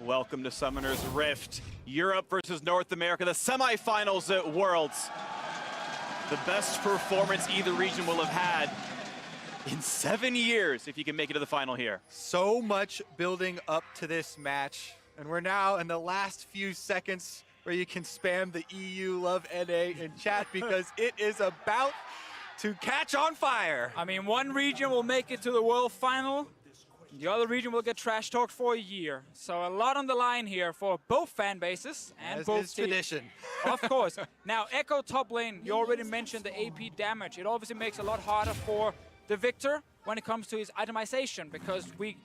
Welcome to Summoner's Rift. Europe versus North America, the semifinals at Worlds. The best performance either region will have had in 7 years if you can make it to the final here. So much building up to this match, and we're now in the last few seconds where you can spam the EU love NA in chat because it is about to catch on fire. I mean, one region will make it to the world final. The other region will get trash talked for a year. So a lot on the line here for both fan bases and As both is teams. tradition. Of course. Now, Echo top lane, you already mentioned the AP damage. It obviously makes it a lot harder for the Victor when it comes to his itemization, because we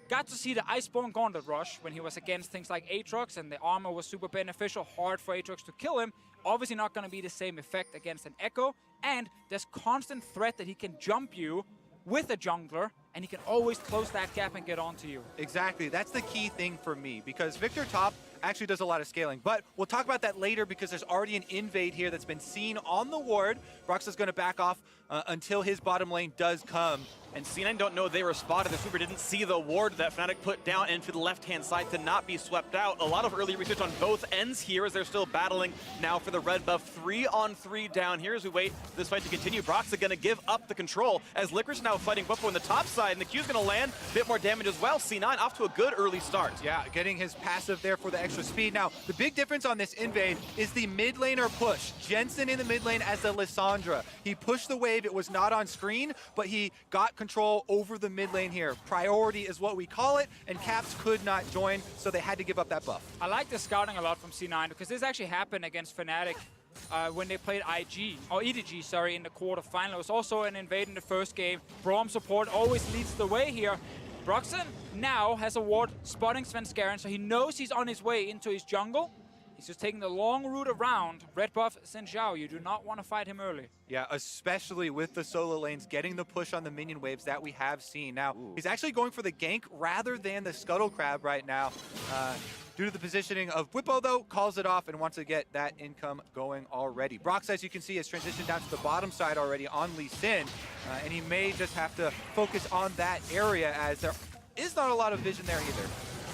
got to see the Iceborne Gauntlet Rush when he was against things like Aatrox, and the armor was super beneficial, hard for Aatrox to kill him. Obviously not going to be the same effect against an Echo, and there's constant threat that he can jump you with a jungler, and he can always close that gap and get onto you. Exactly, that's the key thing for me, because Victor top actually does a lot of scaling, but we'll talk about that later because there's already an invade here that's been seen on the ward. Broxah's going to back off until his bottom lane does come. And C9 don't know they were spotted. The Super didn't see the ward that fnatic put down into the left-hand side to not be swept out. A lot of early research on both ends here as they're still battling now for the red buff. 3-on-3 down here as we wait for this fight to continue. Broxah going to give up the control as Licorice now fighting Bwipo on the top side, and the Q's going to land a bit more damage as well. C9 off to a good early start. Yeah, getting his passive there for the extra speed. Now, the big difference on this invade is the mid laner push. Jensen in the mid lane as the Lissandra. He pushed the wave. It was not on screen, but he got control over the mid lane here. Priority is what we call it, and Caps could not join, so they had to give up that buff. I like the scouting a lot from C9 because this actually happened against Fnatic when they played EDG, sorry, in the quarterfinal. It was also an invade in the first game. Braum support always leads the way here. Broxah now has a ward spotting Svenskeren, so he knows he's on his way into his jungle. He's just taking the long route around. Red buff Xin Zhao, you do not want to fight him early. Yeah, especially with the solo lanes getting the push on the minion waves that we have seen. Now, he's actually going for the gank rather than the scuttle crab right now. Due to the positioning of Bwipo, though, calls it off and wants to get that income going already. Brox, as you can see, has transitioned down to the bottom side already on Lee Sin, and he may just have to focus on that area as there is not a lot of vision there either.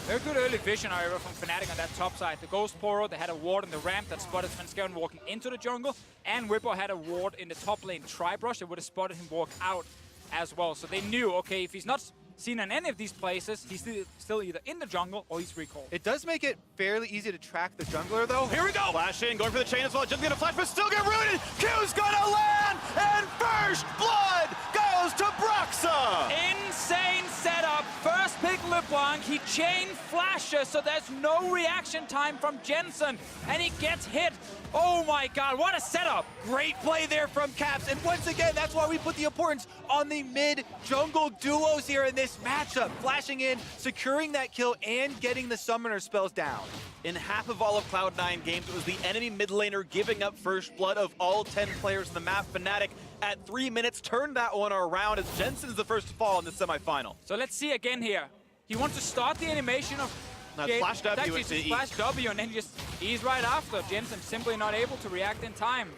Very good early vision, however, from Fnatic on that top side. The Ghost Poro, they had a ward in the ramp that spotted Svenskeren walking into the jungle, and Bwipo had a ward in the top lane Tribrush that would have spotted him walk out as well. So they knew, okay, if he's not seen in any of these places, he's still either in the jungle or he's recalled. It does make it fairly easy to track the jungler, though. Here we go! Flash in, going for the chain as well. Just gonna flash, but still get rooted! Q's gonna land! And first blood goes to Broxah! Insane setup. First pick LeBlanc, he chain flashes, so there's no reaction time from Jensen, and he gets hit. Oh my god, what a setup! Great play there from Caps, and once again, that's why we put the importance on the mid-jungle duos here in this matchup. Flashing in, securing that kill, and getting the summoner spells down. In half of all of Cloud9 games, it was the enemy mid laner giving up first blood of all 10 players in the map. Fnatic at 3 minutes turned that one around as Jensen is the first to fall in the semifinal. So let's see again here. He wants to start the animation of Flash W into E. Flash W, and then just ease right after. Jensen simply not able to react in time.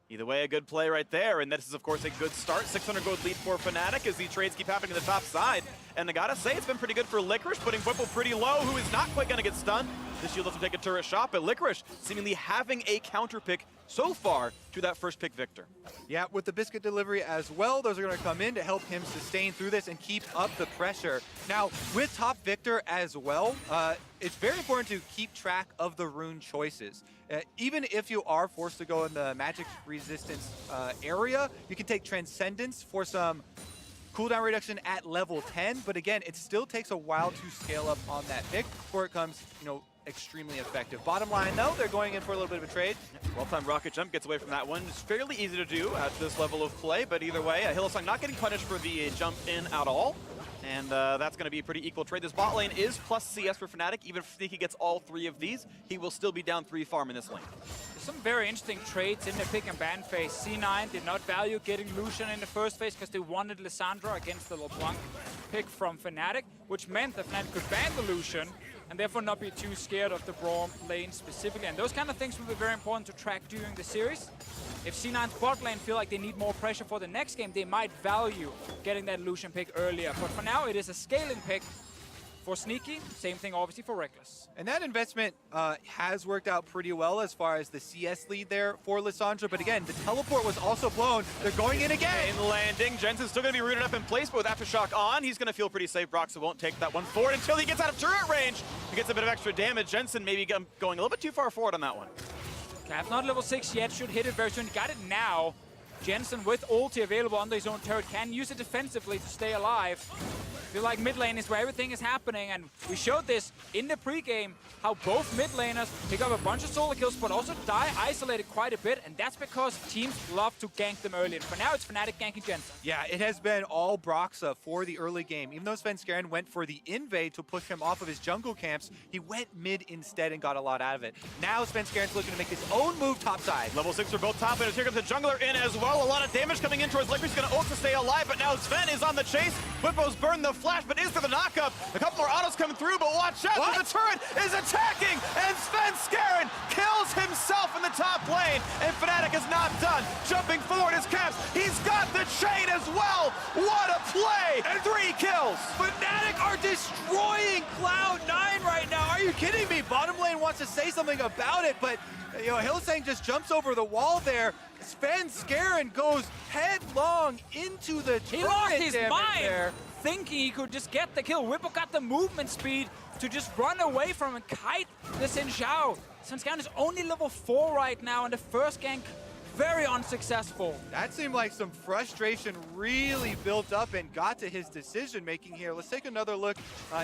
Either way, a good play right there, and this is, of course, a good start. 600 gold lead for Fnatic as the trades keep happening to the top side. And I gotta say, it's been pretty good for Licorice, putting Bwipo pretty low, who is not quite gonna get stunned. The shield doesn't take a turret shot, but Licorice seemingly having a counter pick so far to that first pick Victor. Yeah, with the biscuit delivery as well, those are going to come in to help him sustain through this and keep up the pressure. Now, with top Victor as well, it's very important to keep track of the rune choices. Even if you are forced to go in the magic resistance area, you can take Transcendence for some cooldown reduction at level 10, but again, it still takes a while to scale up on that pick before it comes, extremely effective. Bottom line, though, they're going in for a little bit of a trade. Well-timed rocket jump gets away from that one. It's fairly easy to do at this level of play, but either way, Hillsong not getting punished for the jump in at all. And that's going to be a pretty equal trade. This bot lane is plus CS for Fnatic. Even if Sneaky gets all 3 of these, he will still be down 3 farm in this lane. There's some very interesting trades in the pick and ban phase. C9 did not value getting Lucian in the first phase because they wanted Lissandra against the LeBlanc pick from Fnatic, which meant that Fnatic could ban the Lucian and therefore not be too scared of the Braum lane specifically. And those kind of things will be very important to track during the series. If C9's bot lane feel like they need more pressure for the next game, they might value getting that Lucian pick earlier. But for now, it is a scaling pick for Sneaky. Same thing, obviously, for Reckless. And that investment has worked out pretty well as far as the CS lead there for Lissandra. But again, the teleport was also blown. They're going in again. In landing, Jensen's still going to be rooted up in place, but with Aftershock on, he's going to feel pretty safe. Broxa won't take that one forward until he gets out of turret range. He gets a bit of extra damage. Jensen maybe going a little bit too far forward on that one. Cap not level 6 yet, should hit it very soon. Got it now. Jensen with ulti available under his own turret can use it defensively to stay alive. Feel like mid lane is where everything is happening, and we showed this in the pregame, how both mid laners pick up a bunch of solo kills, but also die isolated quite a bit, and that's because teams love to gank them early. And for now, it's fnatic ganking Jensen. Yeah, it has been all Broxa for the early game. Even though Svenskeren went for the invade to push him off of his jungle camps, he went mid instead and got a lot out of it. Now Svenskeren's looking to make his own move topside. Level 6 for both top laners. Here comes the jungler in as well. A lot of damage coming in towards Licorice. He's going to ult to stay alive, but now Sven is on the chase. Whippo's burned the flash, but is there the knockup? A couple more autos coming through, but watch out! The turret is attacking, and Svenskeren kills himself in the top lane, and fnatic is not done. Jumping forward is Caps. He's got the chain as well. What a play! And 3 kills. Fnatic are destroying Cloud9 right now. Are you kidding me? Bottom lane wants to say something about it, but you know, Hylissang just jumps over the wall there. Svenskeren goes headlong into the turret. He lost his mind there, thinking he could just get the kill. Whippo got the movement speed to just run away from and kite the Xin Zhao. Svenskeren is only level 4 right now, and the first gank very unsuccessful. That seemed like some frustration really built up and got to his decision making here. Let's take another look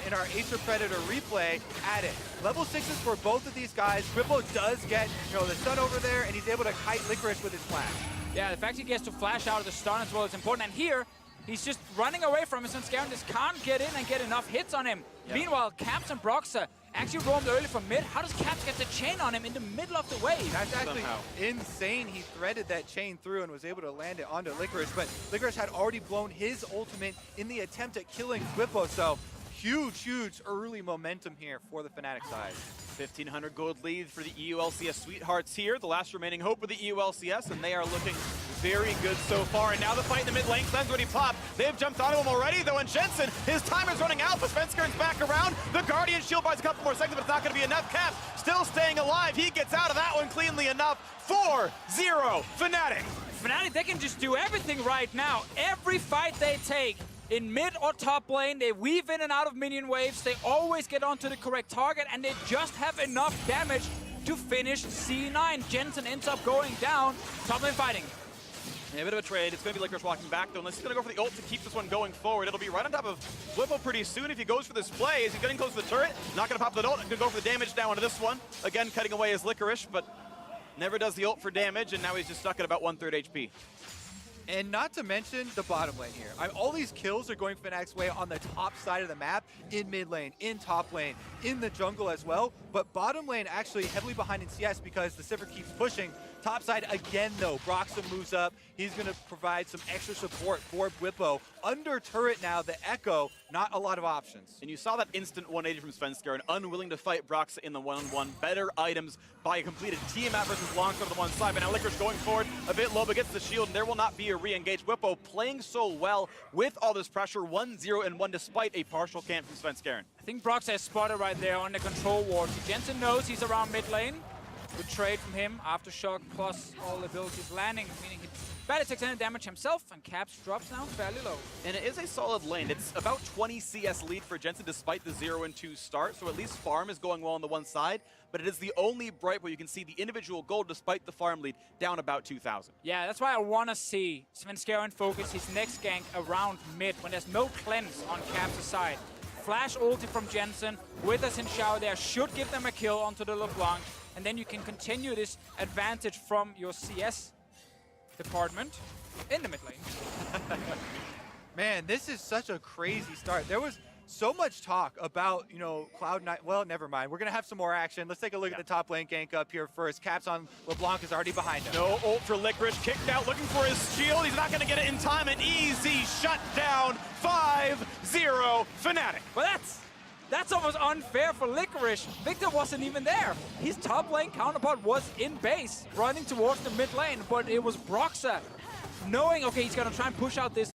in our Acer Predator replay at it. Level 6s for both of these guys. Whippo does get, you know, the stun over there, and he's able to kite Licorice with his flash. Yeah, the fact he gets to flash out of the stun as well is important. And here, he's just running away from him, and Svenskeren just can't get in and get enough hits on him. Yeah. Meanwhile, Caps and Broxa actually roamed early from mid. How does Caps get the chain on him in the middle of the wave? That's actually insane. He threaded that chain through and was able to land it onto Licorice, but Licorice had already blown his ultimate in the attempt at killing Whippo, so huge early momentum here for the Fnatic side. 1,500 gold lead for the EULCS Sweethearts here, the last remaining hope of the EULCS, and they are looking very good so far. And now the fight in the mid lane, Clean's already popped. They've jumped onto him already, though, and Jensen, his time is running out, but Svenskeren's back around. The Guardian shield buys a couple more seconds, but it's not going to be enough. Cap still staying alive. He gets out of that one cleanly enough. 4-0 Fnatic. Fnatic, they can just do everything right now. Every fight they take, in mid or top lane, they weave in and out of minion waves, they always get onto the correct target, and they just have enough damage to finish C9. Jensen ends up going down, top lane fighting. Yeah, a bit of a trade. It's going to be Licorice walking back, though, unless he's going to go for the ult to keep this one going forward. It'll be right on top of Whippo pretty soon if he goes for this play. Is he getting close to the turret? Not going to pop the ult. Going to go for the damage down onto this one. Again, cutting away his Licorice, but never does the ult for damage, and now he's just stuck at about 1/3 HP. And not to mention the bottom lane here. All these kills are going Fnatic's way on the top side of the map, in mid lane, in top lane, in the jungle as well. But bottom lane actually heavily behind in CS because the Sivir keeps pushing. Top side again though, Broxa moves up. He's going to provide some extra support for Whippo. Under turret now, the Echo, not a lot of options. And you saw that instant 180 from Svenskeren, unwilling to fight Broxa in the one-on-one. Better items by a completed Tiamat versus Longsword on the one side. But now Licorice going forward a bit low, but gets the shield, and there will not be a re-engage. Whippo playing so well with all this pressure, 1-0 and 1 despite a partial camp from Svenskeren. I think Broxa is spotted right there on the control ward. Jensen knows he's around mid lane. Good trade from him. Aftershock plus all abilities landing, meaning he barely takes any damage himself, and Caps drops down fairly low. And it is a solid lane. It's about 20 CS lead for Jensen despite the 0-2 start, so at least farm is going well on the one side, but it is the only bright where you can see the individual gold despite the farm lead down about 2,000. Yeah, that's why I want to see Svenskeren focus his next gank around mid when there's no cleanse on Caps' side. Flash ulti from Jensen with a Xin Zhao there should give them a kill onto the LeBlanc, and then you can continue this advantage from your CS department in the mid lane. Man, this is such a crazy start. There was so much talk about, you know, Cloud9. Well, never mind. We're going to have some more action. Let's take a look at the top lane gank up here first. Caps on LeBlanc is already behind him. No ult for Licorice. Kicked out, looking for his shield. He's not going to get it in time. An easy shutdown. 5-0 Fnatic. Well, that's almost unfair for Licorice. Victor wasn't even there. His top lane counterpart was in base, running towards the mid lane, but it was Broxa knowing, okay, he's going to try and push out this